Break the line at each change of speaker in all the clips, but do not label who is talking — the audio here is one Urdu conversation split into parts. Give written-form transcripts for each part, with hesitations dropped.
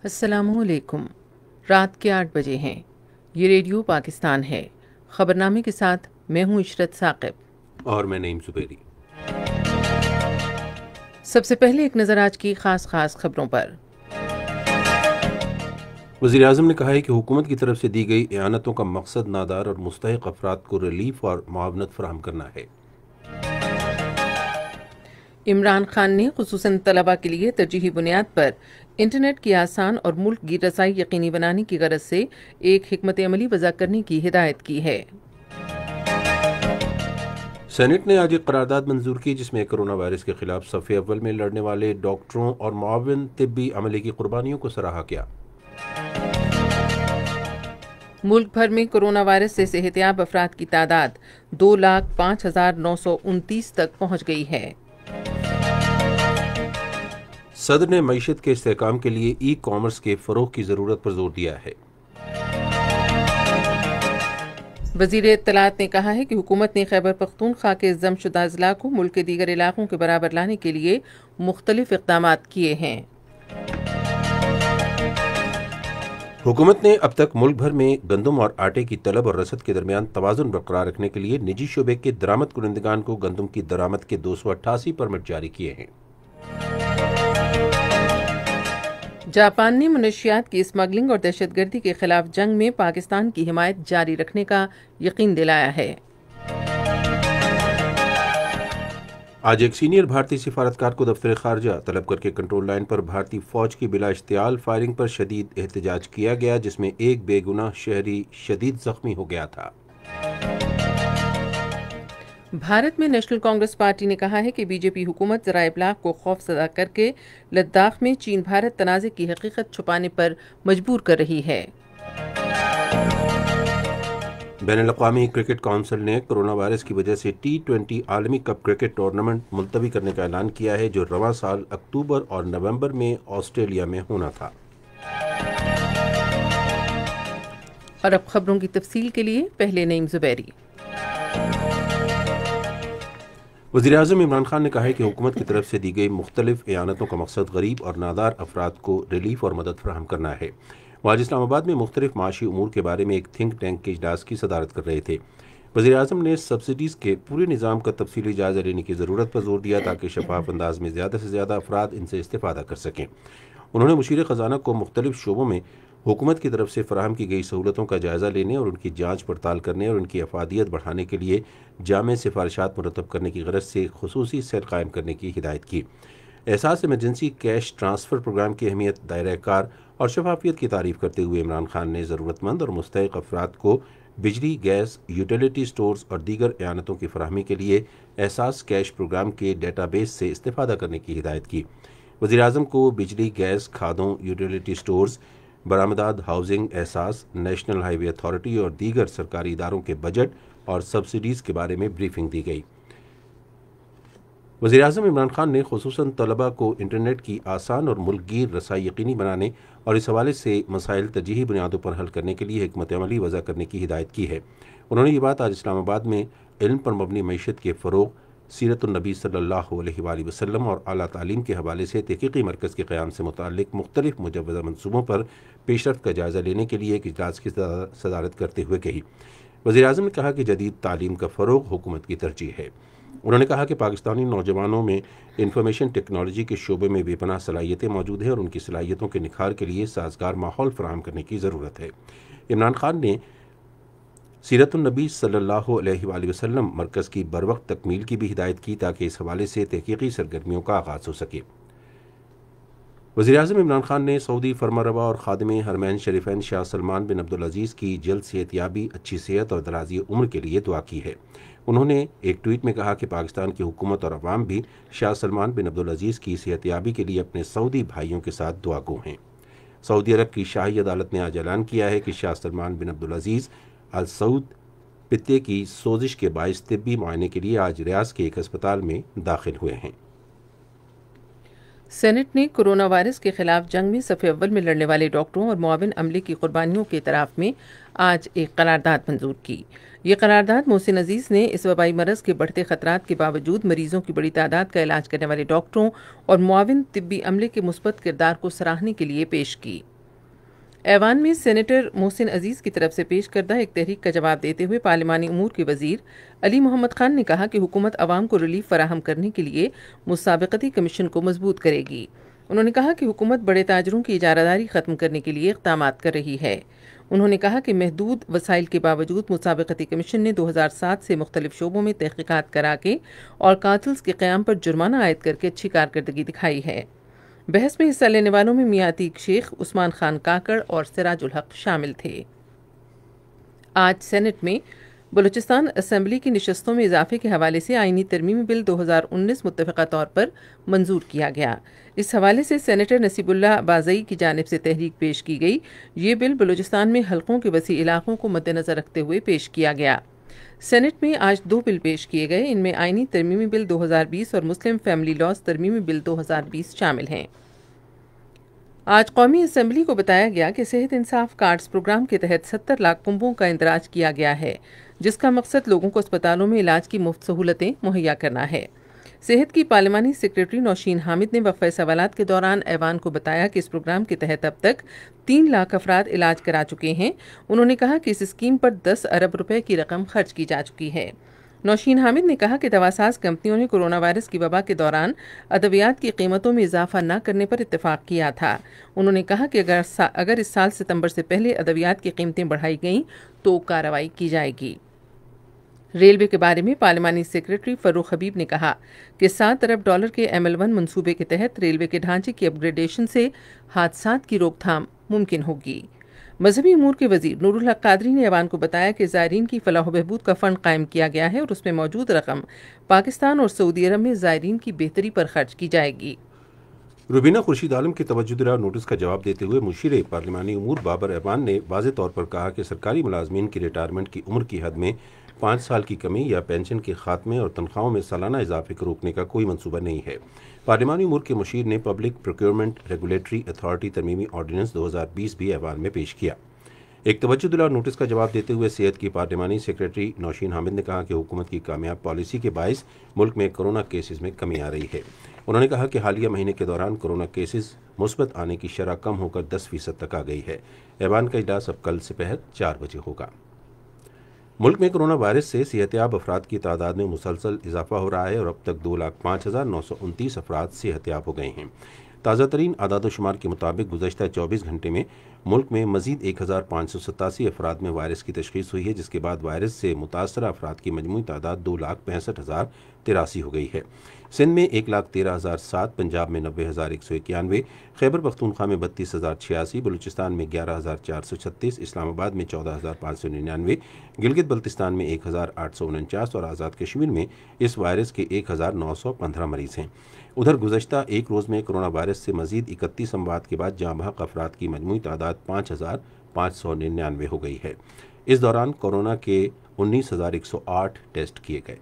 السلام علیکم۔ رات کے 8 بجے ہیں۔ یہ ریڈیو پاکستان ہے۔ خبرنامے کے ساتھ میں ہوں عشرت ثاقب
اور میں نعیم زبیری۔
سب سے پہلے ایک نظر آج کی خاص خبروں پر۔
وزیر اعظم نے کہا ہے کہ حکومت کی طرف سے دی گئی اعانتوں کا مقصد نادار اور مستحق افراد کو ریلیف اور معاونت فراہم کرنا ہے۔
عمران خان نے خصوصاً طلباء کے لیے ترجیحی بنیاد پر انٹرنیٹ کی آسان اور ملک گیر رسائی یقینی بنانے کی غرض سے ایک حکمت عملی وضع کرنے کی ہدایت کی ہے۔
سینٹ نے آج ایک قرارداد منظور کی جس میں کرونا وائرس کے خلاف صف اول میں لڑنے والے ڈاکٹروں اور معاون طبی عملے کی قربانیوں کو سراہا کیا۔
ملک بھر میں کرونا وائرس سے صحت یاب افراد کی تعداد 2,05,929 تک پہنچ گئی ہے۔
صدر نے معیشت کے استحکام کے لیے ای کامرس کے فروغ کی ضرورت پر زور دیا ہے۔
وزیر اطلاعات نے کہا ہے کہ حکومت نے خیبر پختونخوا کے ضم شدہ اضلاع کو ملک کے دیگر علاقوں کے برابر لانے کے لیے مختلف اقدامات کیے ہیں۔
حکومت نے اب تک ملک بھر میں گندم اور آٹے کی طلب اور رسد کے درمیان توازن برقرار رکھنے کے لیے نجی شعبے کے درآمد کنندگان کو گندم کی درآمد کے 288 پرمٹ جاری کیے ہیں۔
جاپان نے منشیات کی اسمگلنگ اور دہشت گردی کے خلاف جنگ میں پاکستان کی حمایت جاری رکھنے کا یقین دلایا ہے۔
آج ایک سینئر بھارتی سفارتکار کو دفتر خارجہ طلب کر کے کنٹرول لائن پر بھارتی فوج کی بلا اشتعال فائرنگ پر شدید احتجاج کیا گیا جس میں ایک بے گناہ شہری شدید زخمی ہو گیا تھا۔
بھارت میں نیشنل کانگریس پارٹی نے کہا ہے کہ بی جے پی حکومت ذرائع ابلاغ کو خوف زدہ کر کے لداخ میں چین بھارت تنازع کی حقیقت چھپانے پر مجبور کر رہی ہے۔
بین الاقوامی کرکٹ کونسل نے کرونا وائرس کی وجہ سے T20 عالمی کپ کرکٹ ٹورنامنٹ ملتوی کرنے کا اعلان کیا ہے جو رواں سال اکتوبر اور نومبر میں آسٹریلیا میں ہونا تھا۔
اور اب خبروں کی تفصیل کے لیے پہلے نعیم زبیری۔
وزیر اعظم عمران خان نے کہا ہے کہ حکومت کی طرف سے دی گئی مختلف اعانتوں کا مقصد غریب اور نادار افراد کو ریلیف اور مدد فراہم کرنا ہے۔ وہ آج اسلام آباد میں مختلف معاشی امور کے بارے میں ایک تھنک ٹینک کے اجلاس کی صدارت کر رہے تھے۔ وزیر اعظم نے سبسڈیز کے پورے نظام کا تفصیلی جائزہ لینے کی ضرورت پر زور دیا تاکہ شفاف انداز میں زیادہ سے زیادہ افراد ان سے استفادہ کر سکیں۔ انہوں نے مشیر خزانہ کو مختلف شعبوں میں حکومت کی طرف سے فراہم کی گئی سہولتوں کا جائزہ لینے اور ان کی جانچ پڑتال کرنے اور ان کی افادیت بڑھانے کے لیے جامع سفارشات مرتب کرنے کی غرض سے خصوصی سیل قائم کرنے کی ہدایت کی۔ احساس ایمرجنسی کیش ٹرانسفر پروگرام کی اہمیت، دائرہ کار اور شفافیت کی تعریف کرتے ہوئے عمران خان نے ضرورت مند اور مستحق افراد کو بجلی، گیس، یوٹیلیٹی سٹورز اور دیگر اعانتوں کی فراہمی کے لیے احساس کیش پروگرام کے ڈیٹا بیس سے استفادہ کرنے کی ہدایت کی۔ وزیر اعظم کو بجلی، گیس، کھادوں، یوٹیلیٹی سٹورز، برآمدات، ہاؤسنگ، احساس، نیشنل ہائی وے اتھارٹی اور دیگر سرکاری اداروں کے بجٹ اور سبسڈیز کے بارے میں بریفنگ دی گئی۔ وزیر اعظم عمران خان نے خصوصاً طلباء کو انٹرنیٹ کی آسان اور ملک گیر رسائی یقینی بنانے اور اس حوالے سے مسائل ترجیحی بنیادوں پر حل کرنے کے لیے حکمت عملی وضع کرنے کی ہدایت کی ہے۔ انہوں نے یہ بات آج اسلام آباد میں علم پر مبنی معیشت کے فروغ، سیرت النبی صلی اللہ علیہ وآلہ وسلم اور اعلیٰ تعلیم کے حوالے سے تحقیقی مرکز کے قیام سے متعلق مختلف مجوزہ منصوبوں پر پیش رفت کا جائزہ لینے کے لیے ایک اجلاس کی صدارت کرتے ہوئے کہی۔ وزیر اعظم نے کہا کہ جدید تعلیم کا فروغ حکومت کی ترجیح ہے۔ انہوں نے کہا کہ پاکستانی نوجوانوں میں انفارمیشن ٹیکنالوجی کے شعبے میں بے پناہ صلاحیتیں موجود ہیں اور ان کی صلاحیتوں کے نکھار کے لیے سازگار ماحول فراہم کرنے کی ضرورت ہے۔ عمران خان نے سیرت النبی صلی اللہ علیہ وآلہ وسلم مرکز کی بروقت تکمیل کی بھی ہدایت کی تاکہ اس حوالے سے تحقیقی سرگرمیوں کا آغاز ہو سکے۔ وزیر اعظم عمران خان نے سعودی فرمانروا اور خادم حرمین شریفین شاہ سلمان بن عبدالعزیز کی جلد صحت یابی، اچھی صحت اور درازی عمر کے لیے دعا کی ہے۔ انہوں نے ایک ٹویٹ میں کہا کہ پاکستان کی حکومت اور عوام بھی شاہ سلمان بن عبدالعزیز کی صحت یابی کے لیے اپنے سعودی بھائیوں کے ساتھ دعا گو ہیں۔ سعودی عرب کی شاہی عدالت نے آج اعلان کیا ہے کہ شاہ سلمان بن عبدالعزیز ال سعود پتے کی سوزش کے باعث طبی معائنے کے لیے آج ریاض کے ایک اسپتال میں داخل ہوئے ہیں۔
سینٹ نے کرونا وائرس کے خلاف جنگ میں صف اول میں لڑنے والے ڈاکٹروں اور معاون عملے کی قربانیوں کے اعتراف میں آج ایک قرارداد منظور کی۔ یہ قرارداد محسن عزیز نے اس وبائی مرض کے بڑھتے خطرات کے باوجود مریضوں کی بڑی تعداد کا علاج کرنے والے ڈاکٹروں اور معاون طبی عملے کے مثبت کردار کو سراہنے کے لیے پیش کی۔ ایوان میں سینیٹر محسن عزیز کی طرف سے پیش کردہ ایک تحریک کا جواب دیتے ہوئے پارلیمانی امور کے وزیر علی محمد خان نے کہا کہ حکومت عوام کو ریلیف فراہم کرنے کے لیے مسابقتی کمیشن کو مضبوط کرے گی۔ انہوں نے کہا کہ حکومت بڑے تاجروں کی اجارہ داری ختم کرنے کے لیے اقدامات کر رہی ہے۔ انہوں نے کہا کہ محدود وسائل کے باوجود مسابقتی کمیشن نے 2007 سے مختلف شعبوں میں تحقیقات کرا کے اور قاتلز کے قیام پر جرمانہ عائد کر کے اچھی کارکردگی دکھائی ہے۔ بحث میں حصہ لینے والوں میں میاں عتیق شیخ، عثمان خان کاکڑ اور سراج الحق شامل تھے۔ آج سینٹ میں بلوچستان اسمبلی کی نشستوں میں اضافے کے حوالے سے آئینی ترمیمی بل 2019 متفقہ طور پر منظور کیا گیا۔ اس حوالے سے سینیٹر نصیب اللہ بازئی کی جانب سے تحریک پیش کی گئی۔ یہ بل بلوچستان میں حلقوں کے وسیع علاقوں کو مد نظر رکھتے ہوئے پیش کیا گیا۔ سینٹ میں آج 2 بل پیش کیے گئے۔ ان میں آئینی ترمیمی بل 2020 اور مسلم فیملی لاز ترمیمی بل 2020 شامل ہیں۔ آج قومی اسمبلی کو بتایا گیا کہ صحت انصاف کارڈز پروگرام کے تحت 70 لاکھ کنبوں کا اندراج کیا گیا ہے، جس کا مقصد لوگوں کو اسپتالوں میں علاج کی مفت سہولتیں مہیا کرنا ہے۔ صحت کی پارلیمانی سیکریٹری نوشین حامد نے وقفہ سوالات کے دوران ایوان کو بتایا کہ اس پروگرام کے تحت اب تک 3 لاکھ افراد علاج کرا چکے ہیں۔ انہوں نے کہا کہ اس اسکیم پر 10 ارب روپے کی رقم خرچ کی جا چکی ہے۔ نوشین حامد نے کہا کہ دواساز کمپنیوں نے کورونا وائرس کی وبا کے دوران ادویات کی قیمتوں میں اضافہ نہ کرنے پر اتفاق کیا تھا۔ انہوں نے کہا کہ اگر اس سال ستمبر سے پہلے ادویات کی قیمتیں بڑھائی گئیں تو کارروائی کی جائے گی۔ ریلوے کے بارے میں پارلیمانی سیکریٹری فروخ حبیب نے کہا کہ $7 ارب کے ML1 منصوبے کے تحت ریلوے کے ڈھانچے کی اپ گریڈیشن سے حادثات کی روک تھام ممکن ہوگی۔ مذہبی امور کے وزیر نور الحق قادری نے ایوان کو بتایا کہ زائرین کی فلاح و بہبود کا فنڈ قائم کیا گیا ہے اور اس میں موجود رقم پاکستان اور سعودی عرب میں زائرین کی بہتری پر خرچ کی جائے گی۔
روبینہ خورشید عالم کے توجہ دلہ نوٹس کا جواب دیتے ہوئے مشیر پارلیمانی امور بابر ایوان نے واضح طور پر کہا کہ سرکاری ملازمین کی ریٹائرمنٹ کی عمر کی حد میں 5 سال کی کمی یا پینشن کے خاتمے اور تنخواہوں میں سالانہ اضافے کو روکنے کا کوئی منصوبہ نہیں ہے۔ پارلیمانی امور کے مشیر نے پبلک پروکیورمنٹ ریگولیٹری اتھارٹی ترمیمی آرڈیننس 2020 بھی ایوان میں پیش کیا۔ ایک توجہ دلہ نوٹس کا جواب دیتے ہوئے صحت کی پارلیمانی سیکریٹری نوشین حامد نے کہا کہ حکومت کی کامیاب پالیسی کے باعث ملک میں کورونا کیسز میں کمی آ رہی ہے۔ انہوں نے کہا کہ حالیہ مہینے کے دوران کورونا کیسز مثبت آنے کی شرح کم ہو کر 10% تک آ گئی ہے۔ ایوان کا اجلاس اب کل دوپہر 4 بجے ہوگا۔ ملک میں کورونا وائرس سے صحت یاب افراد کی تعداد میں مسلسل اضافہ ہو رہا ہے اور اب تک 2,05,929 افراد صحت یاب ہو گئے ہیں۔ تازہ ترین اعداد و شمار کے مطابق گزشتہ 24 گھنٹے میں ملک میں مزید 1,587 افراد میں وائرس کی تشخیص ہوئی ہے، جس کے بعد وائرس سے متاثرہ افراد کی مجموعی تعداد 2,65,083 ہو گئی ہے۔ سندھ میں 1,13,007، پنجاب میں 90,191، خیبر پختونخوا میں 32,086، بلوچستان میں 11,436، اسلام آباد میں 14,599، گلگت بلتستان میں 1,849 اور آزاد کشمیر میں اس وائرس کے 1,915 مریض ہیں۔ ادھر گزشتہ ایک روز میں کرونا وائرس سے مزید 31 اموات کے بعد جاں بحق افراد کی مجموعی تعداد 5,599 ہو گئی ہے۔ اس دوران کورونا کے 19,108 ٹیسٹ کیے گئے۔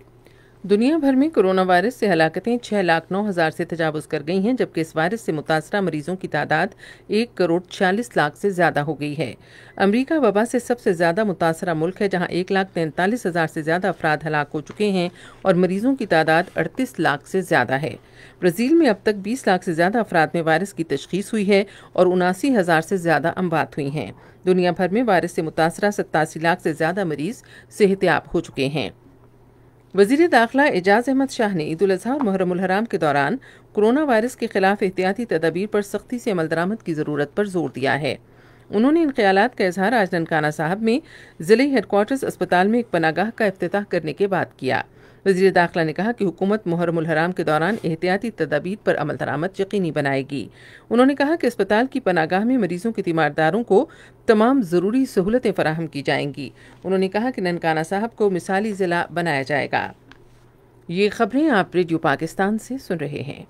دنیا بھر میں کورونا وائرس سے ہلاکتیں 6,09,000 سے تجاوز کر گئی ہیں، جبکہ اس وائرس سے متاثرہ مریضوں کی تعداد 1,40,40,00,000 سے زیادہ ہو گئی ہے۔ امریکہ وبا سے سب سے زیادہ متاثرہ ملک ہے، جہاں 1,43,000 سے زیادہ افراد ہلاک ہو چکے ہیں اور مریضوں کی تعداد 38 لاکھ سے زیادہ ہے۔ برازیل میں اب تک 20 لاکھ سے زیادہ افراد میں وائرس کی تشخیص ہوئی ہے اور 79,000 سے زیادہ اموات ہوئی ہیں۔ دنیا بھر میں وائرس سے متاثرہ 87 لاکھ سے زیادہ مریض صحت یاب ہو چکے ہیں۔ وزیر داخلہ اعجاز احمد شاہ نے عید الاضحیٰ اور محرم الحرام کے دوران کورونا وائرس کے خلاف احتیاطی تدابیر پر سختی سے عمل درآمد کی ضرورت پر زور دیا ہے۔ انہوں نے ان خیالات کا اظہار آج ننکانہ صاحب میں ضلعی ہیڈ کوارٹرز اسپتال میں ایک پناہ گاہ کا افتتاح کرنے کے بعد کیا۔ وزیر داخلہ نے کہا کہ حکومت محرم الحرام کے دوران احتیاطی تدابیر پر عمل درآمد یقینی بنائے گی۔ انہوں نے کہا کہ اسپتال کی پناہ گاہ میں مریضوں کے تیمارداروں کو تمام ضروری سہولتیں فراہم کی جائیں گی۔ انہوں نے کہا کہ ننکانہ صاحب کو مثالی ضلع بنایا جائے گا۔ یہ خبریں آپ ریڈیو پاکستان سے سن رہے ہیں۔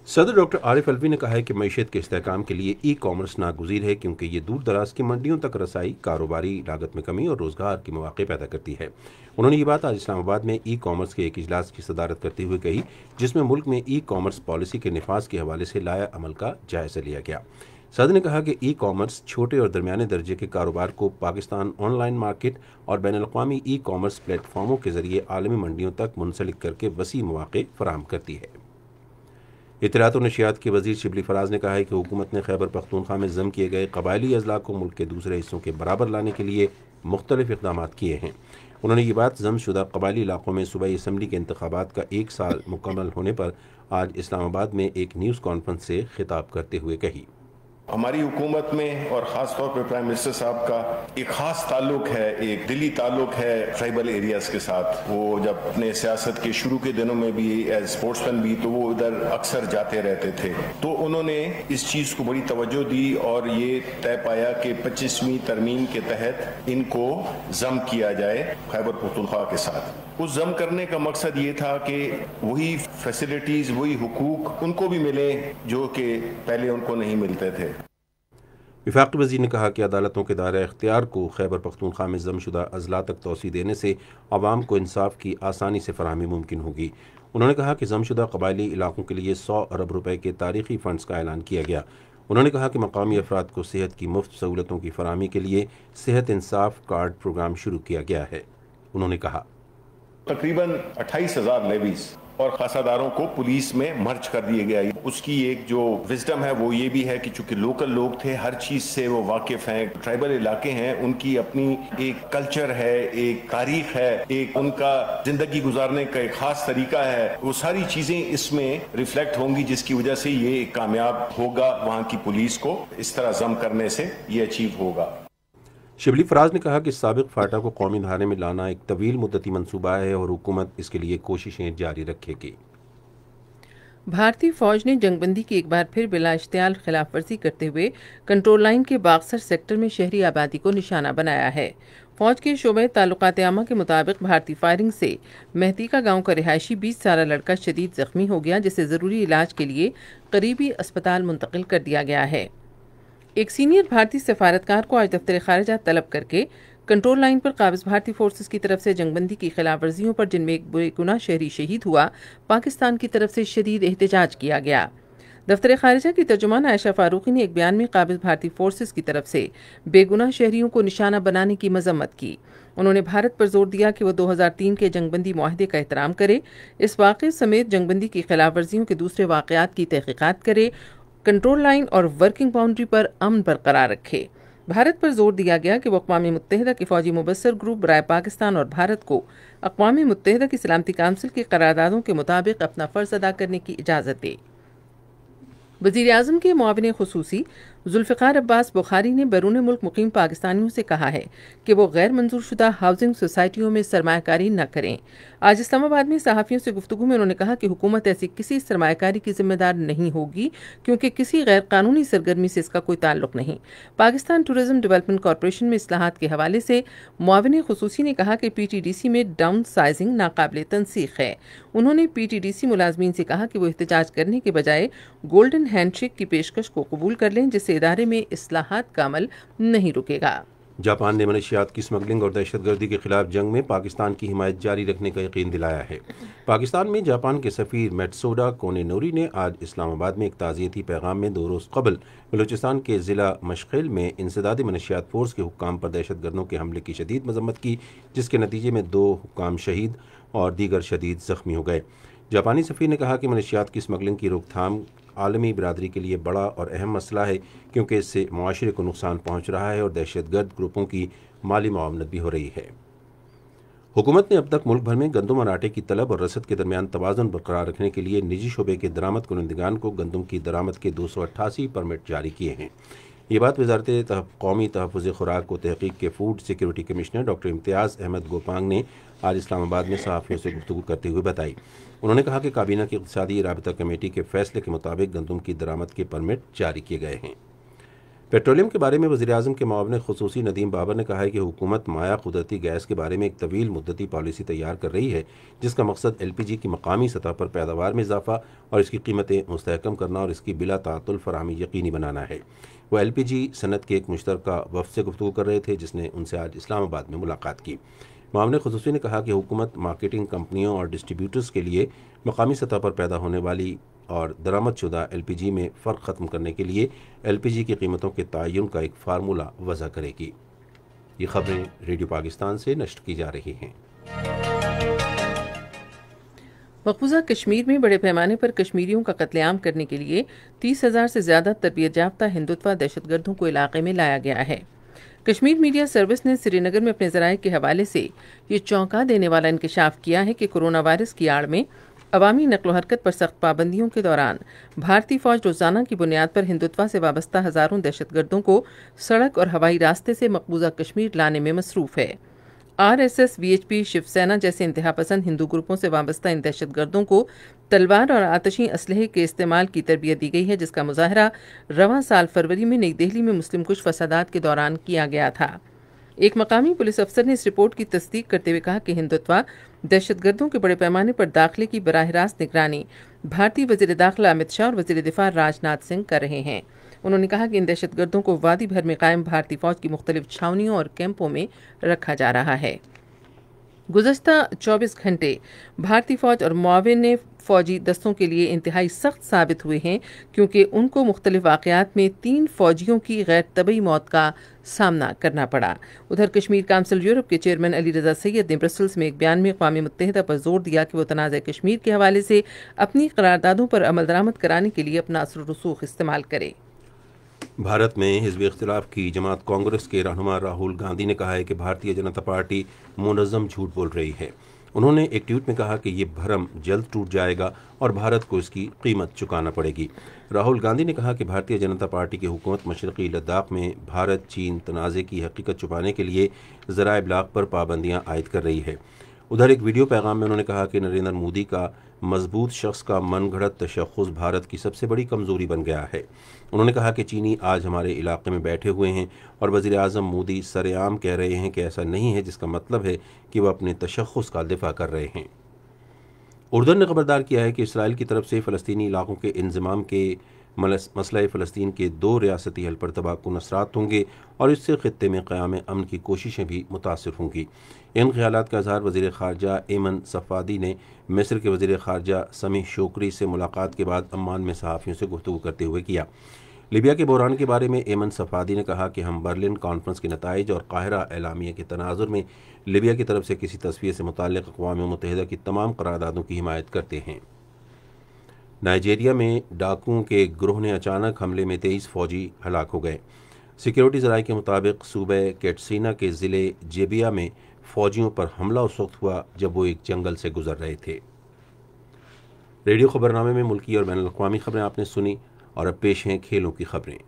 صدر ڈاکٹر عارف علوی نے کہا ہے کہ معیشت کے استحکام کے لیے ای کامرس ناگزیر ہے، کیونکہ یہ دور دراز کی منڈیوں تک رسائی، کاروباری لاگت میں کمی اور روزگار کے مواقع پیدا کرتی ہے۔ انہوں نے یہ بات آج اسلام آباد میں ای کامرس کے ایک اجلاس کی صدارت کرتے ہوئے کہی، جس میں ملک میں ای کامرس پالیسی کے نفاذ کے حوالے سے لایا عمل کا جائزہ لیا گیا۔ صدر نے کہا کہ ای کامرس چھوٹے اور درمیانے درجے کے کاروبار کو پاکستان آن لائن مارکیٹ اور بین الاقوامی ای کامرس پلیٹ فارموں کے ذریعے عالمی منڈیوں تک منسلک کر کے وسیع مواقع فراہم کرتی ہے۔ اطلاعات و نشریات کے وزیر شبلی فراز نے کہا ہے کہ حکومت نے خیبر پختونخوا میں ضم کیے گئے قبائلی اضلاع کو ملک کے دوسرے حصوں کے برابر لانے کے لیے مختلف اقدامات کیے ہیں۔ انہوں نے یہ بات ضم شدہ قبائلی علاقوں میں صوبائی اسمبلی کے انتخابات کا 1 سال مکمل ہونے پر آج اسلام آباد میں ایک نیوز کانفرنس سے خطاب کرتے ہوئے کہی۔
ہماری حکومت میں اور خاص طور پہ پرائم منسٹر صاحب کا ایک خاص تعلق ہے، ایک دلی تعلق ہے ٹرائبل ایریاز کے ساتھ۔ وہ جب اپنے سیاست کے شروع کے دنوں میں بھی ایز اسپورٹس مین بھی تو وہ ادھر اکثر جاتے رہتے تھے، تو انہوں نے اس چیز کو بڑی توجہ دی اور یہ طے پایا کہ 25ویں ترمیم کے تحت ان کو ضم کیا جائے خیبر پختونخوا کے ساتھ۔ اس ضم کرنے کا مقصد یہ تھا کہ وہی فیسلٹیز، وہی حقوق ان کو بھی ملیں جو کہ پہلے ان کو نہیں ملتے تھے۔
وفاقی وزیر نے کہا کہ عدالتوں کے دائرہ اختیار کو خیبر پختونخوا میں ضم شدہ اضلاع تک توسیع دینے سے عوام کو انصاف کی آسانی سے فراہمی ممکن ہوگی۔ انہوں نے کہا کہ ضم شدہ قبائلی علاقوں کے لیے 100 ارب روپے کے تاریخی فنڈز کا اعلان کیا گیا۔ انہوں نے کہا کہ مقامی افراد کو صحت کی مفت سہولتوں کی فراہمی کے لیے صحت انصاف کارڈ پروگرام شروع کیا گیا ہے۔ انہوں نے کہا
تقریباً 28,000 لیویز اور خاصہ داروں کو پولیس میں مرج کر دیے گیا۔ اس کی ایک جو وزڈم ہے وہ یہ بھی ہے کہ چونکہ لوکل لوگ تھے، ہر چیز سے وہ واقف ہیں، ٹرائبل علاقے ہیں، ان کی اپنی ایک کلچر ہے، ایک تاریخ ہے، ایک ان کا زندگی گزارنے کا ایک خاص طریقہ ہے، وہ ساری چیزیں اس میں ریفلیکٹ ہوں گی، جس کی وجہ سے یہ کامیاب ہوگا۔ وہاں کی پولیس کو اس طرح ضم کرنے سے یہ اچیو ہوگا۔
شبلی فراز نے کہا کہ سابق فاٹا کو قومی دھارے میں لانا ایک طویل مدتی منصوبہ ہے اور حکومت اس کے لیے کوششیں جاری رکھے گی۔
بھارتی فوج نے جنگ بندی کی ایک بار پھر بلا اشتعال خلاف ورزی کرتے ہوئے کنٹرول لائن کے باغسر سیکٹر میں شہری آبادی کو نشانہ بنایا ہے۔ فوج کے شعبہ تعلقات عامہ کے مطابق بھارتی فائرنگ سے مہدی کا گاؤں کا رہائشی 20 سالہ لڑکا شدید زخمی ہو گیا، جسے ضروری علاج کے لیے قریبی اسپتال منتقل کر دیا گیا ہے۔ ایک سینئر بھارتی سفارتکار کو آج دفتر خارجہ طلب کر کے کنٹرول لائن پر قابض بھارتی فورسز کی طرف سے جنگ بندی کی خلاف ورزیوں پر، جن میں ایک بے گناہ شہری شہید ہوا، پاکستان کی طرف سے شدید احتجاج کیا گیا۔ دفتر خارجہ کی ترجمان عائشہ فاروقی نے ایک بیان میں قابض بھارتی فورسز کی طرف سے بے گناہ شہریوں کو نشانہ بنانے کی مذمت کی۔ انہوں نے بھارت پر زور دیا کہ وہ 2003 کے جنگ بندی معاہدے کا احترام کرے، اس واقعے سمیت جنگ بندی کی خلاف ورزیوں کے دوسرے واقعات کی تحقیقات کرے، کنٹرول لائن اور ورکنگ باؤنڈری پر امن برقرار رکھے۔ بھارت پر زور دیا گیا کہ وہ اقوام متحدہ کے فوجی مبصر گروپ برائے پاکستان اور بھارت کو اقوام متحدہ کی سلامتی کونسل کی قراردادوں کے مطابق اپنا فرض ادا کرنے کی اجازت دے۔ وزیر اعظم کے معاون خصوصی ذوالفقار عباس بخاری نے بیرون ملک مقیم پاکستانیوں سے کہا ہے کہ وہ غیر منظور شدہ ہاؤسنگ سوسائٹیوں میں سرمایہ کاری نہ کریں۔ آج اسلام آباد میں صحافیوں سے گفتگو میں انہوں نے کہا کہ حکومت ایسی کسی سرمایہ کاری کی ذمہ دار نہیں ہوگی، کیونکہ کسی غیر قانونی سرگرمی سے اس کا کوئی تعلق نہیں۔ پاکستان ٹورزم ڈیولپمنٹ کارپوریشن میں اصلاحات کے حوالے سے معاون خصوصی نے کہا کہ پی ٹی ڈی سی میں ڈاؤن سائزنگ ناقابل تنسیق ہے۔ انہوں نے پی ٹی ڈی سی ملازمین سے کہا کہ وہ احتجاج کرنے کے بجائے گولڈن ہینڈ شیک کی پیشکش کو قبول کر لیں، جس سے ادارے میں اصلاحات کا عمل نہیں رکے گا۔
جاپان نے منشیات کی اسمگلنگ اور دہشت گردی کے خلاف جنگ میں پاکستان کی حمایت جاری رکھنے کا یقین دلایا ہے۔ پاکستان میں جاپان کے سفیر میٹسوڈا کونے نوری نے آج اسلام آباد میں ایک تعزیتی پیغام میں 2 روز قبل بلوچستان کے ضلع مشخیل میں انسداد منشیات فورس کے حکام پر دہشت گردوں کے حملے کی شدید مذمت کی، جس کے نتیجے میں 2 حکام شہید اور دیگر شدید زخمی ہو گئے۔ جاپانی سفیر نے کہا کہ منشیات کی اسمگلنگ کی روک تھام عالمی برادری کے لیے بڑا اور اہم مسئلہ ہے، کیونکہ اس سے معاشرے کو نقصان پہنچ رہا ہے اور دہشت گرد گروپوں کی مالی معاونت بھی ہو رہی ہے۔ حکومت نے اب تک ملک بھر میں گندم اور آٹے کی طلب اور رسد کے درمیان توازن برقرار رکھنے کے لیے نجی شعبے کے درآمد کنندگان کو گندم کی درآمد کے 288 پرمٹ جاری کیے ہیں۔ یہ بات وزارت قومی تحفظ خوراک و تحقیق کے فوڈ سیکیورٹی کمشنر ڈاکٹر امتیاز احمد گوپانگ نے آج اسلام آباد میں صحافیوں سے گفتگو کرتے ہوئے بتائی۔ انہوں نے کہا کہ کابینہ کی اقتصادی رابطہ کمیٹی کے فیصلے کے مطابق گندم کی درآمد کے پرمٹ جاری کیے گئے ہیں۔ پیٹرولیم کے بارے میں وزیر اعظم کے معاون خصوصی ندیم بابر نے کہا ہے کہ حکومت مائع قدرتی گیس کے بارے میں ایک طویل مدتی پالیسی تیار کر رہی ہے، جس کا مقصد ایل پی جی کی مقامی سطح پر پیداوار میں اضافہ اور اس کی قیمتیں مستحکم کرنا اور اس کی بلا تعطل فراہمی یقینی بنانا ہے۔ وہ ایل پی جی صنعت کے ایک مشترکہ وفد سے گفتگو کر رہے تھے، جس نے ان سے آج اسلام آباد میں ملاقات کی۔ معاون خصوصی نے کہا کہ حکومت مارکیٹنگ کمپنیوں اور ڈسٹریبیوٹرز کے لیے مقامی سطح پر پیدا ہونے والی اور درآمد شدہ ایل پی جی میں فرق ختم کرنے کے لیے ایل پی جی کی قیمتوں کے تعین کا ایک فارمولہ وضع کرے گی۔ یہ خبریں ریڈیو پاکستان سے نشر کی جا رہی ہیں۔
مقبوضہ کشمیر میں بڑے پیمانے پر کشمیریوں کا قتل عام کرنے کے لیے 30,000 سے زیادہ تربیت یافتہ ہندوتوا دہشت گردوں کو علاقے میں لایا گیا ہے۔ کشمیر میڈیا سروس نے سری نگر میں اپنے ذرائع کے حوالے سے یہ چونکا دینے والا انکشاف کیا ہے کہ کورونا وائرس کی آڑ میں عوامی نقل و حرکت پر سخت پابندیوں کے دوران بھارتی فوج روزانہ کی بنیاد پر ہندوتوا سے وابستہ ہزاروں دہشت گردوں کو سڑک اور ہوائی راستے سے مقبوضہ کشمیر لانے میں مصروف ہے۔ RSS، VHP، شیو سینا جیسے انتہا پسند ہندو گروپوں سے وابستہ ان دہشت گردوں کو تلوار اور آتشی اسلحے کے استعمال کی تربیت دی گئی ہے، جس کا مظاہرہ رواں سال فروری میں نئی دہلی میں مسلم کش فسادات کے دوران کیا گیا تھا۔ ایک مقامی پولیس افسر نے اس رپورٹ کی تصدیق کرتے ہوئے کہا کہ ہندوتوا دہشت گردوں کے بڑے پیمانے پر داخلے کی براہ راست نگرانی بھارتی وزیر داخلہ امت شاہ اور وزیر دفاع راج ناتھ سنگھ کر رہے ہیں۔ انہوں نے کہا کہ ان دہشت گردوں کو وادی بھر میں قائم بھارتی فوج کی مختلف چھاونیوں اور کیمپوں میں رکھا جا رہا ہے۔ گزشتہ 24 گھنٹے بھارتی فوج اور معاون فوجی دستوں کے لیے انتہائی سخت ثابت ہوئے ہیں، کیونکہ ان کو مختلف واقعات میں 3 فوجیوں کی غیر طبعی موت کا سامنا کرنا پڑا۔ ادھر کشمیر کونسل یورپ کے چیئرمین علی رضا سید نے برسلز میں ایک بیان میں اقوام متحدہ پر زور دیا کہ وہ تنازع کشمیر کے حوالے سے اپنی قراردادوں پر عمل درآمد کرانے کے لیے اپنا اثر و رسوخ استعمال کرے۔
بھارت میں حزب اختلاف کی جماعت کانگریس کے رہنما راہل گاندھی نے کہا ہے کہ بھارتیہ جنتا پارٹی منظم جھوٹ بول رہی ہے۔ انہوں نے ایک ٹویٹ میں کہا کہ یہ بھرم جلد ٹوٹ جائے گا اور بھارت کو اس کی قیمت چکانا پڑے گی۔ راہل گاندھی نے کہا کہ بھارتیہ جنتا پارٹی کی حکومت مشرقی لداخ میں بھارت چین تنازع کی حقیقت چھپانے کے لیے ذرائع ابلاغ پر پابندیاں عائد کر رہی ہے۔ ادھر ایک ویڈیو پیغام میں انہوں نے کہا کہ نریندر مودی کا مضبوط شخص کا من گھڑت تشخص بھارت کی سب سے بڑی کمزوری بن گیا ہے۔ انہوں نے کہا کہ چینی آج ہمارے علاقے میں بیٹھے ہوئے ہیں اور وزیر اعظم مودی سر عام کہہ رہے ہیں کہ ایسا نہیں ہے، جس کا مطلب ہے کہ وہ اپنے تشخص کا دفاع کر رہے ہیں۔ اردن نے خبردار کیا ہے کہ اسرائیل کی طرف سے فلسطینی علاقوں کے انضمام کے مسئلہ فلسطین کے 2 ریاستی حل پر تباہ کن اثرات ہوں گے اور اس سے خطے میں قیام امن کی کوششیں بھی متاثر ہوں گی۔ ان خیالات کا اظہار وزیر خارجہ ایمن صفادی نے مصر کے وزیر خارجہ سمیح شوکری سے ملاقات کے بعد عمان میں صحافیوں سے گفتگو کرتے ہوئے کیا۔ لیبیا کے بحران کے بارے میں ایمن صفادی نے کہا کہ ہم برلن کانفرنس کے نتائج اور قاہرہ اعلامیہ کے تناظر میں لیبیا کی طرف سے کسی تصفیے سے متعلق اقوام متحدہ کی تمام قراردادوں کی حمایت کرتے ہیں۔ نائجیریا میں ڈاکوؤں کے گروہ نے اچانک حملے میں 23 فوجی ہلاک ہو گئے۔ سیکیورٹی ذرائع کے مطابق صوبہ کیٹسینا کے ضلع جیبیا میں فوجیوں پر حملہ اس وقت ہوا جب وہ ایک جنگل سے گزر رہے تھے۔ ریڈیو خبرنامے میں ملکی اور بین الاقوامی خبریں آپ نے سنی، اور اب پیش ہیں کھیلوں کی خبریں۔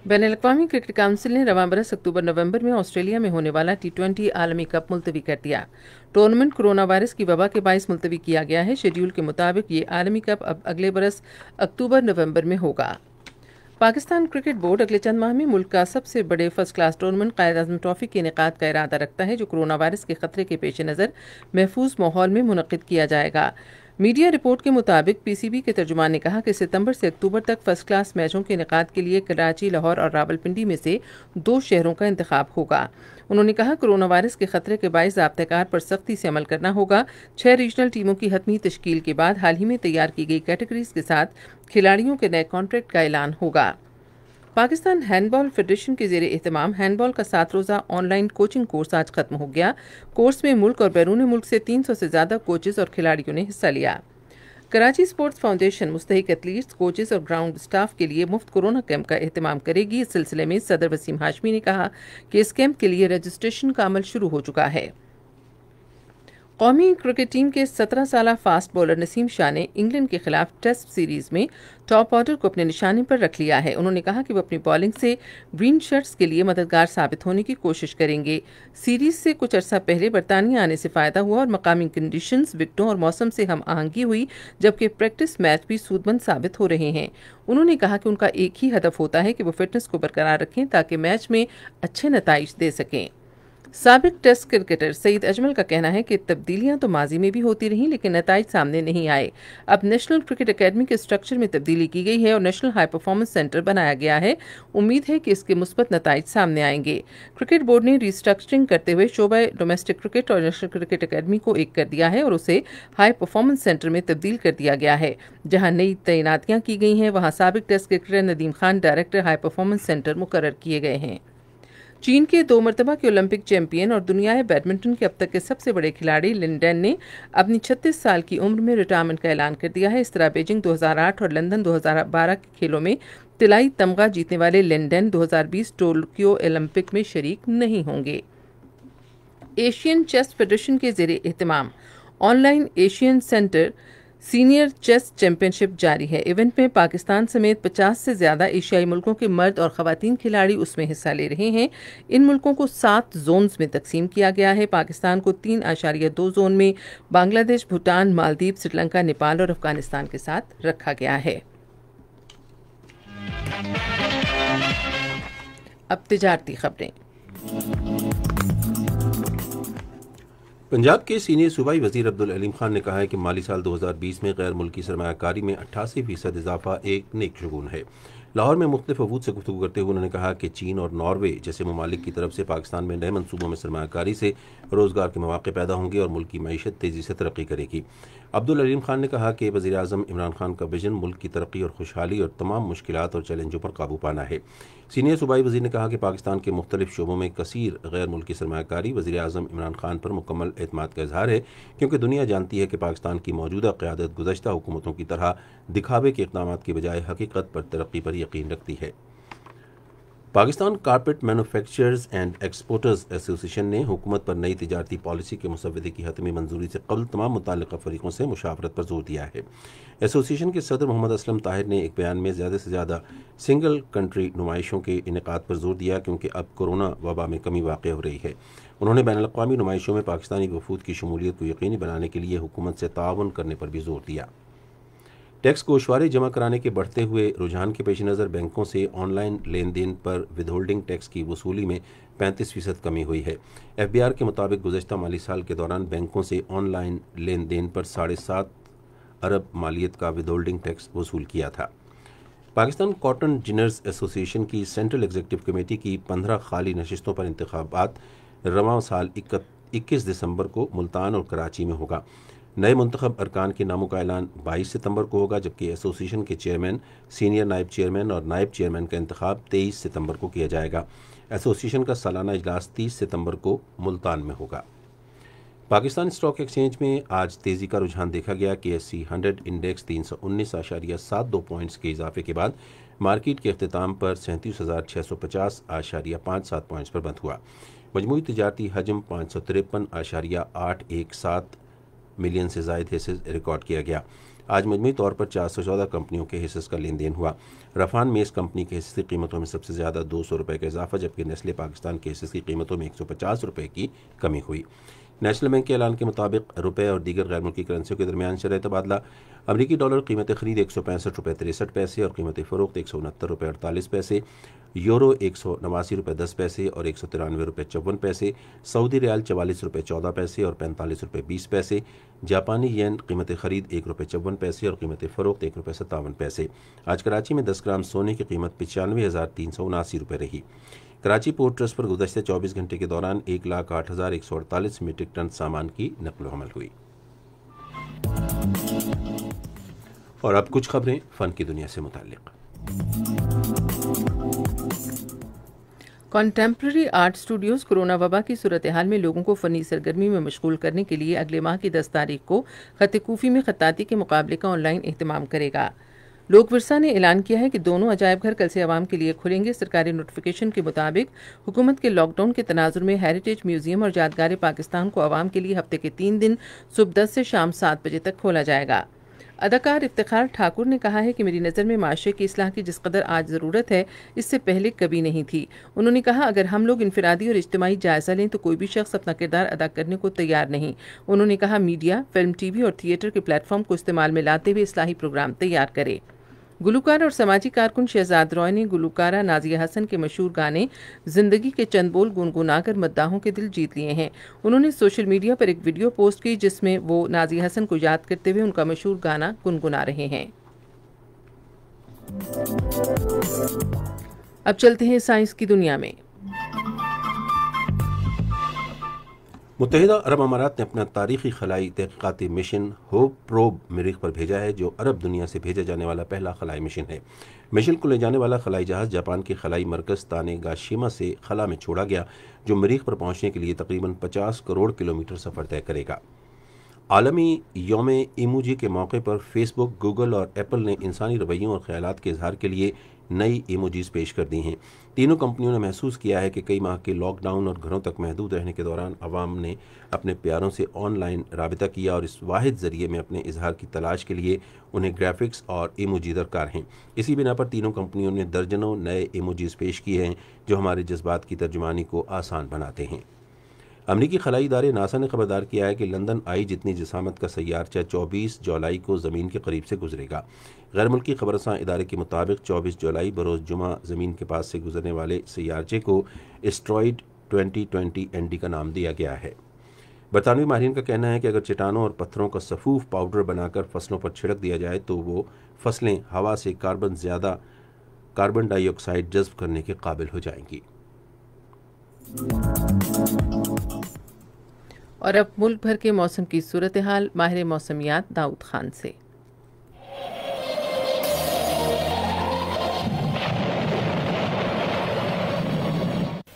بین الاقوامی کرکٹ کونسل نے رواں برس اکتوبر نومبر میں آسٹریلیا میں ہونے والا T20 عالمی کپ ملتوی کر دیا۔ ٹورنامنٹ کورونا وائرس کی وبا کے باعث ملتوی کیا گیا ہے۔ شیڈول کے مطابق یہ عالمی کپ اب اگلے برس اکتوبر نومبر میں ہوگا۔ پاکستان کرکٹ بورڈ اگلے چند ماہ میں ملک کا سب سے بڑے first class tournament Quaid Azam trophy کے انعقاد کا ارادہ رکھتا ہے، جو کورونا وائرس کے خطرے کے پیش نظر محفوظ ماحول میں منعقد کیا جائے گا۔ میڈیا رپورٹ کے مطابق PCB کے ترجمان نے کہا کہ ستمبر سے اکتوبر تک فرسٹ کلاس میچوں کے انعقاد کے لیے کراچی، لاہور اور راولپنڈی میں سے 2 شہروں کا انتخاب ہوگا۔ انہوں نے کہا کورونا وائرس کے خطرے کے باعث ضابطہ کار پر سختی سے عمل کرنا ہوگا۔ 6 ریجنل ٹیموں کی حتمی تشکیل کے بعد حال ہی میں تیار کی گئی کیٹیگریز کے ساتھ کھلاڑیوں کے نئے کانٹریکٹ کا اعلان ہوگا۔ پاکستان ہینڈ بال فیڈریشن کے زیر اہتمام ہینڈ بال کا 7 روزہ آن لائن کوچنگ کورس آج ختم ہو گیا۔ کورس میں ملک اور بیرون ملک سے 300 سے زیادہ کوچز اور کھلاڑیوں نے حصہ لیا۔ کراچی اسپورٹس فاؤنڈیشن مستحق ایتھلیٹس، کوچز اور گراؤنڈ سٹاف کے لیے مفت کورونا کیمپ کا اہتمام کرے گی۔ اس سلسلے میں صدر وسیم ہاشمی نے کہا کہ اس کیمپ کے لیے رجسٹریشن کا عمل شروع ہو چکا ہے۔ قومی کرکٹ ٹیم کے 17 سالہ فاسٹ بولر نسیم شاہ نے انگلینڈ کے خلاف ٹیسٹ سیریز میں ٹاپ آرڈر کو اپنے نشانے پر رکھ لیا ہے۔ انہوں نے کہا کہ وہ اپنی بالنگ سے گرین شرٹس کے لیے مددگار ثابت ہونے کی کوشش کریں گے۔ سیریز سے کچھ عرصہ پہلے برطانیہ آنے سے فائدہ ہوا اور مقامی کنڈیشنز، وکٹوں اور موسم سے ہم آہنگی ہوئی، جبکہ پریکٹس میچ بھی سود مند ثابت ہو رہے ہیں۔ انہوں نے کہا کہ ان کا ایک ہی ہدف ہوتا ہے کہ وہ فٹنس کو برقرار رکھیں تاکہ میچ میں اچھے نتائج دے سکیں۔ سابق ٹیسٹ کرکٹر سعید اجمل کا کہنا ہے کہ تبدیلیاں تو ماضی میں بھی ہوتی رہیں لیکن نتائج سامنے نہیں آئے۔ اب نیشنل کرکٹ اکیڈمی کے اسٹرکچر میں تبدیلی کی گئی ہے اور نیشنل ہائی پرفارمنس سینٹر بنایا گیا ہے۔ امید ہے کہ اس کے مثبت نتائج سامنے آئیں گے۔ کرکٹ بورڈ نے ری اسٹرکچرنگ کرتے ہوئے شعبہ ڈومیسٹک کرکٹ اور نیشنل کرکٹ اکیڈمی کو ایک کر دیا ہے اور اسے ہائی پرفارمنس سینٹر میں تبدیل کر دیا گیا ہے۔ جہاں نئی تعیناتیاں کی گئی ہیں، وہاں سابق test cricketer Nadeem Khan director high performance centre مقرر کیے گئے ہیں۔ چین کے 2 مرتبہ کے اولمپک چیمپئن اور دنیائے بیڈمنٹن کے اب تک کے سب سے بڑے کھلاڑی لن ڈین نے اپنی 36 سال کی عمر میں ریٹائرمنٹ کا اعلان کر دیا ہے۔ اس طرح بیجنگ 2008 اور لندن 2012 کے کھیلوں میں طلائی تمغہ جیتنے والے لن ڈین 2020 ٹوکیو اولمپک میں شریک نہیں ہوں گے۔ ایشین چیس فیڈریشن کے زیر اہتمام online Asian center senior chess championship جاری ہے۔ ایونٹ میں پاکستان سمیت 50 سے زیادہ ایشیائی ملکوں کے مرد اور خواتین کھلاڑی اس میں حصہ لے رہے ہیں۔ ان ملکوں کو 7 زونز میں تقسیم کیا گیا ہے۔ پاکستان کو 3.2 زون میں بنگلہ دیش، بھوٹان، مالدیپ، سری لنکا، نیپال اور افغانستان کے ساتھ رکھا گیا ہے۔ اب تجارتی خبریں۔
پنجاب کے سینئر صوبائی وزیر عبدالعلیم خان نے کہا ہے کہ مالی سال 2020 میں غیر ملکی سرمایہ کاری میں 88% اضافہ ایک نیک شگون ہے۔ لاہور میں مختلف وفود سے گفتگو کرتے ہوئے انہوں نے کہا کہ چین اور ناروے جیسے ممالک کی طرف سے پاکستان میں نئے منصوبوں میں سرمایہ کاری سے روزگار کے مواقع پیدا ہوں گے اور ملک کی معیشت تیزی سے ترقی کرے گی۔ عبدالعلیم خان نے کہا کہ وزیر اعظم عمران خان کا وژن ملک کی ترقی اور خوشحالی اور تمام مشکلات اور چیلنجوں پر قابو پانا ہے۔ سینئر صوبائی وزیر نے کہا کہ پاکستان کے مختلف شعبوں میں کثیر غیر ملکی سرمایہ کاری وزیر اعظم عمران خان پر مکمل اعتماد کا اظہار ہے، کیونکہ دنیا جانتی ہے کہ پاکستان کی موجودہ قیادت گزشتہ حکومتوں کی طرح دکھاوے کے اقدامات کے بجائے حقیقت پر ترقی پر یقین رکھتی ہے۔ Pakistan carpet manufacturers and exporters ایسوسی ایشن نے حکومت پر نئی تجارتی پالیسی کے مسودے کی حتمی منظوری سے قبل تمام متعلقہ فریقوں سے مشاورت پر زور دیا ہے۔ ایسوسی ایشن کے صدر محمد اسلم طاہر نے ایک بیان میں زیادہ سے زیادہ سنگل کنٹری نمائشوں کے انعقاد پر زور دیا، کیونکہ اب کورونا وبا میں کمی واقع ہو رہی ہے۔ انہوں نے بین الاقوامی نمائشوں میں پاکستانی وفود کی شمولیت کو یقینی بنانے کے لیے حکومت سے تعاون کرنے پر بھی زور دیا۔ ٹیکس گوشوارے جمع کرانے کے بڑھتے ہوئے رجحان کے پیش نظر بینکوں سے آن لائن لین دین پر ود ہولڈنگ ٹیکس کی وصولی میں 35% کمی ہوئی ہے۔ ایف بی آر کے مطابق گزشتہ مالی سال کے دوران بینکوں سے آن لائن لین دین پر 7.5 ارب مالیت کا ود ہولڈنگ ٹیکس وصول کیا تھا۔ پاکستان کاٹن جنرز ایسوسی ایشن کی سینٹرل ایگزیکٹو کمیٹی کی 15 خالی نشستوں پر انتخابات رواں سال 21 دسمبر کو ملتان اور کراچی میں ہوگا۔ نئے منتخب ارکان کے ناموں کا اعلان 22 ستمبر کو ہوگا، جبکہ ایسوسی ایشن کے چیئرمین، سینئر نائب چیئرمین اور نائب چیئرمین کا انتخاب 23 ستمبر کو کیا جائے گا۔ ایسوسی ایشن کا سالانہ اجلاس 30 ستمبر کو ملتان میں ہوگا۔ پاکستان اسٹاک ایکسچینج میں آج تیزی کا رجحان دیکھا گیا کہ ایس&پی 100 انڈیکس 319.72 پوائنٹس کے اضافے کے بعد مارکیٹ کے اختتام پر 37,650.57 پوائنٹس پر بند ہوا۔ مجموعی تجارتی حجم 553.817 ملین سے زائد حصص ریکارڈ کیا گیا۔ آج مجموعی طور پر 414 کمپنیوں کے حصص کا لین دین ہوا۔ رفان میز کمپنی کے حصص کی قیمتوں میں سب سے زیادہ 200 روپے کا اضافہ، جبکہ نیسلے پاکستان کے حصص کی قیمتوں میں 150 روپے کی کمی ہوئی۔ نیشنل بینک کے اعلان کے مطابق روپے اور دیگر غیر ملکی کرنسیوں کے درمیان شرح تبادلہ امریکی ڈالر قیمت خرید 165 روپے 63 پیسے اور قیمت فروخت 169 روپے 48 پیسے، یورو 189 روپے 10 پیسے اور 193 روپے 54 پیسے، سعودی ریال 44 روپے 14 پیسے اور 45 روپے 20 پیسے، جاپانی ین قیمت خرید 1 روپے 54 پیسے اور قیمت فروخت 1 روپے 57 پیسے۔ آج کراچی میں 10 گرام سونے کی قیمت 95,379 روپے رہی۔ کراچی پورٹ ٹرسٹ پر گزشتہ 24 گھنٹے کے دوران 1,08,148 میٹرک ٹن سامان کی نقل و حمل ہوئی۔ اور اب کچھ خبریں فن کی دنیا سے متعلق۔
کنٹمپرری آرٹ اسٹوڈیوز کورونا وبا کی صورتحال میں لوگوں کو فنی سرگرمی میں مشغول کرنے کے لیے اگلے ماہ کی 10 تاریخ کو خط کوفی میں خطاطی کے مقابلے کا آن لائن اہتمام کرے گا۔ لوک ورثہ نے اعلان کیا ہے کہ دونوں عجائب گھر کل سے عوام کے لیے کھلیں گے۔ سرکاری نوٹیفیکیشن کے مطابق حکومت کے لاک ڈاؤن کے تناظر میں ہیریٹیج میوزیم اور یادگار پاکستان کو عوام کے لیے ہفتے کے 3 دن صبح 10 سے شام 7 بجے تک کھولا جائے گا۔ اداکار افتخار ٹھاکر نے کہا ہے کہ میری نظر میں معاشرے کی اصلاح کی جس قدر آج ضرورت ہے اس سے پہلے کبھی نہیں تھی۔ انہوں نے کہا اگر ہم لوگ انفرادی اور اجتماعی جائزہ لیں تو کوئی بھی شخص اپنا کردار ادا کرنے کو تیار نہیں۔ انہوں نے کہا میڈیا، فلم، ٹی وی اور تھیٹر کے پلیٹ فارم کو استعمال میں لاتے ہوئے اصلاحی پروگرام تیار کرے۔ گلوکار اور سماجی کارکن شہزاد رائے نے گلوکارہ نازیہ حسن کے مشہور گانے زندگی کے چند بول گنگنا کر مداحوں کے دل جیت لیے ہیں۔ انہوں نے سوشل میڈیا پر ایک ویڈیو پوسٹ کی جس میں وہ نازیہ حسن کو یاد کرتے ہوئے ان کا مشہور گانا گنگنا رہے ہیں۔ اب چلتے ہیں سائنس کی دنیا میں۔
متحدہ عرب امارات نے اپنا تاریخی خلائی تحقیقاتی مشن ہوپ پروب مریخ پر بھیجا ہے، جو عرب دنیا سے بھیجا جانے والا پہلا خلائی مشن ہے۔ مشن کو لے جانے والا خلائی جہاز جاپان کے خلائی مرکز تانے گاشیما سے خلا میں چھوڑا گیا، جو مریخ پر پہنچنے کے لیے تقریباً 50 کروڑ کلومیٹر سفر طے کرے گا۔ عالمی یوم ایموجی کے موقع پر فیس بک، گوگل اور ایپل نے انسانی رویوں اور خیالات کے اظہار کے لیے نئی ایموجیز پیش کر دی ہیں۔ تینوں کمپنیوں نے محسوس کیا ہے کہ کئی ماہ کے لاک ڈاؤن اور گھروں تک محدود رہنے کے دوران عوام نے اپنے پیاروں سے آن لائن رابطہ کیا، اور اس واحد ذریعے میں اپنے اظہار کی تلاش کے لیے انہیں گرافکس اور ایموجی درکار ہیں۔ اسی بنا پر تینوں کمپنیوں نے درجنوں نئے ایموجیز پیش کیے ہیں جو ہمارے جذبات کی ترجمانی کو آسان بناتے ہیں۔ امریکی خلائی ادارے ناسا نے خبردار کیا ہے کہ لندن آئی جتنی جسامت کا سیارچہ 24 جولائی کو زمین کے قریب سے گزرے گا۔ غیر ملکی خبررساں ادارے کے مطابق 24 جولائی بروز جمعہ زمین کے پاس سے گزرنے والے سیارچے کو اسٹرائیڈ 2020 ND کا نام دیا گیا ہے۔ برطانوی ماہرین کا کہنا ہے کہ اگر چٹانوں اور پتھروں کا صفوف پاؤڈر بنا کر فصلوں پر چھڑک دیا جائے تو وہ فصلیں ہوا سے کاربن ڈائی آکسائیڈ جذب کرنے کے قابل ہو جائیں گی۔
اور اب ملک بھر کے موسم کی صورتحال ماہر موسمیات داؤد خان سے۔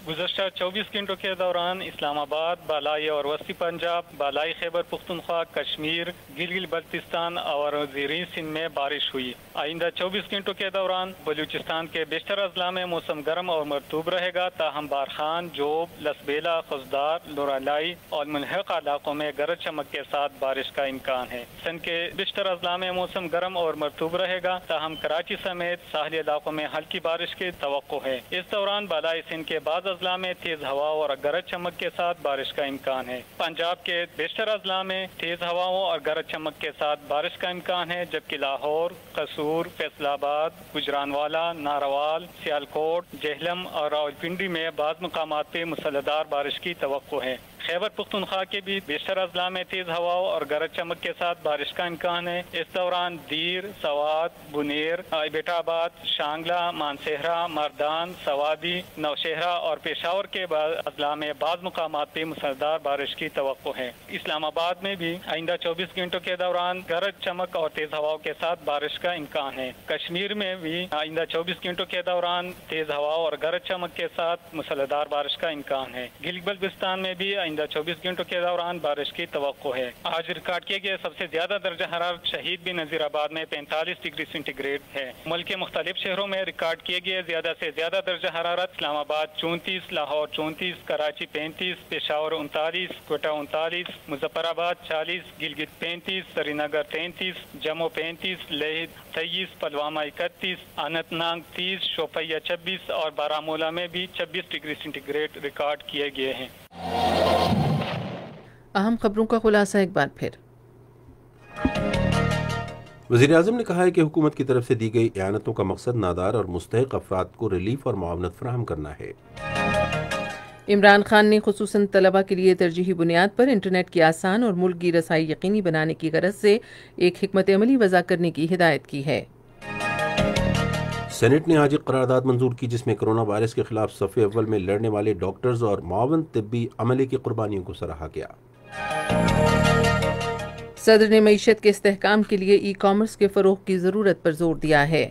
گزشتہ 24 گھنٹوں کے دوران اسلام آباد، بالائی اور وسطی پنجاب، بالائی خیبر پختونخوا، کشمیر، گلگت بلتستان اور زیریں سندھ میں بارش ہوئی۔ آئندہ 24 گھنٹوں کے دوران بلوچستان کے بیشتر اضلاع میں موسم گرم اور مرطوب رہے گا، تاہم بارخان، جوب، لسبیلا، خزدار، لورالائی اور ملحقہ علاقوں میں گرج چمک کے ساتھ بارش کا امکان ہے۔ سندھ کے بیشتر اضلاع میں موسم گرم اور مرطوب رہے گا، تاہم کراچی سمیت ساحلی علاقوں میں ہلکی بارش کی توقع ہے۔ اس دوران بالائی سندھ کے بعض اضلاع میں تیز ہوا اور گرج چمک کے ساتھ بارش کا امکان ہے۔ پنجاب کے بیشتر اضلاع میں تیز ہواؤں اور گرج چمک کے ساتھ بارش کا امکان ہے، جبکہ لاہور، قصور، فیصل آباد، گجرانوالا، ناروال، سیالکوٹ، جہلم اور راولپنڈی میں بعض مقامات پہ مسلسل بارش کی توقع ہے۔ خیبر پختونخوا کے بھی بیشتر اضلاع میں تیز ہواؤں اور گرج چمک کے ساتھ بارش کا امکان ہے۔ اس دوران دیر، سوات، بنیر، بیٹا آباد، شانگلہ، مانسہرہ، مردان، سوادی، نوشہرہ اور پشاور کے اضلاع میں بعض مقامات پہ مسلسل بارش کی توقع ہے۔ اسلام آباد میں بھی آئندہ 24 گھنٹوں کے دوران گرج چمک اور تیز ہواؤں کے ساتھ بارش کا امکان ہے۔ کشمیر میں بھی آئندہ 24 گھنٹوں کے دوران تیز ہواؤں اور گرج چمک کے ساتھ مسلسل بارش کا امکان ہے۔ گلگت بلتستان میں بھی آئندہ 24 گھنٹوں کے دوران بارش کی توقع ہے۔ آج ریکارڈ کیے گئے سب سے زیادہ درجہ حرارت شہید بن نذیر آباد میں 45 ڈگری سینٹی گریڈ ہے۔ ملک کے مختلف شہروں میں ریکارڈ کیے گئے زیادہ سے زیادہ درجہ حرارت: اسلام آباد 34، لاہور 34، کراچی 35، پشاور 39، کوئٹہ 39، مظفر آباد 40، گلگت 35، سری نگر 33، جموں 35، لیہ 23، پلوامہ 31، اننت ناگ 30، شوپیہ 26 اور بارہمولہ میں بھی 26 ڈگری سینٹی گریڈ ریکارڈ کیے گئے ہیں۔
اہم خبروں کا خلاصہ ایک بار پھر۔
وزیر اعظم نے کہا ہے کہ حکومت کی طرف سے دی گئی اعانتوں کا مقصد نادار اور مستحق افراد کو ریلیف اور معاونت فراہم کرنا ہے۔
عمران خان نے خصوصاً طلباء کے لیے ترجیحی بنیاد پر انٹرنیٹ کی آسان اور ملک گیر رسائی یقینی بنانے کی غرض سے ایک حکمت عملی وضع کرنے کی ہدایت کی ہے۔
سینٹ نے آج ایک قرارداد منظور کی جس میں کرونا وائرس کے خلاف صف اول میں لڑنے والے ڈاکٹرز اور معاون طبی عملے کی قربانیوں کو سراہا گیا۔
صدر نے معیشت کے استحکام کے لیے ای کامرس کے فروغ کی ضرورت پر زور دیا ہے۔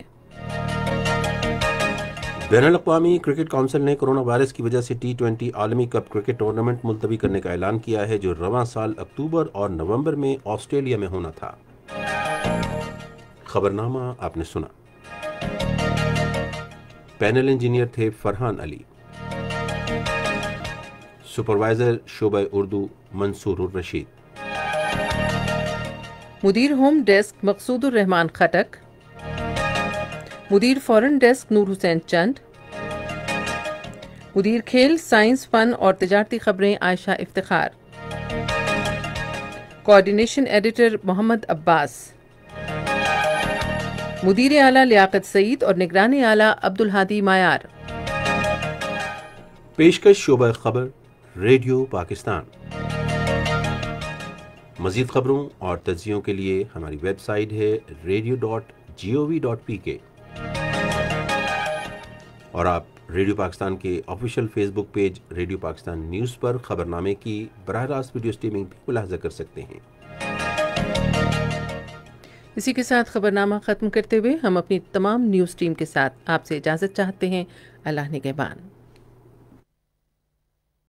بین الاقوامی کرکٹ کونسل نے کرونا وائرس کی وجہ سے T20 عالمی کپ کرکٹ ٹورنامنٹ ملتوی کرنے کا اعلان کیا ہے، جو رواں سال اکتوبر اور نومبر میں آسٹریلیا میں ہونا تھا۔ خبرنامہ آپ نے سنا۔ پینل انجینئر تھے فرحان علی، سپروائزر شعبہ اردو منصور الرشید،
مدیر ہوم ڈیسک مقصود الرحمان خٹک، مدیر فورن ڈیسک نور حسین چند، مدیر کھیل سائنس فن اور تجارتی خبریں عائشہ افتخار، کوآرڈینیشن ایڈیٹر محمد عباس، مدیر اعلیٰ لیاقت سعید اور نگران اعلیٰ عبدالہادی مایار۔
پیشکش شعبہ خبر ریڈیو پاکستان۔ مزید خبروں اور تجزیوں کے لیے ہماری ویب سائٹ ہے radio.gov.pk۔ اور آپ ریڈیو پاکستان کے آفیشیل فیس بک پیج ریڈیو پاکستان نیوز پر خبرنامے کی براہ راست ویڈیو اسٹریمنگ بھی ملاحظہ کر سکتے ہیں۔
اسی کے ساتھ خبرنامہ ختم کرتے ہوئے ہم اپنی تمام نیوز ٹیم کے ساتھ آپ سے اجازت چاہتے ہیں۔ اللہ نگہبان۔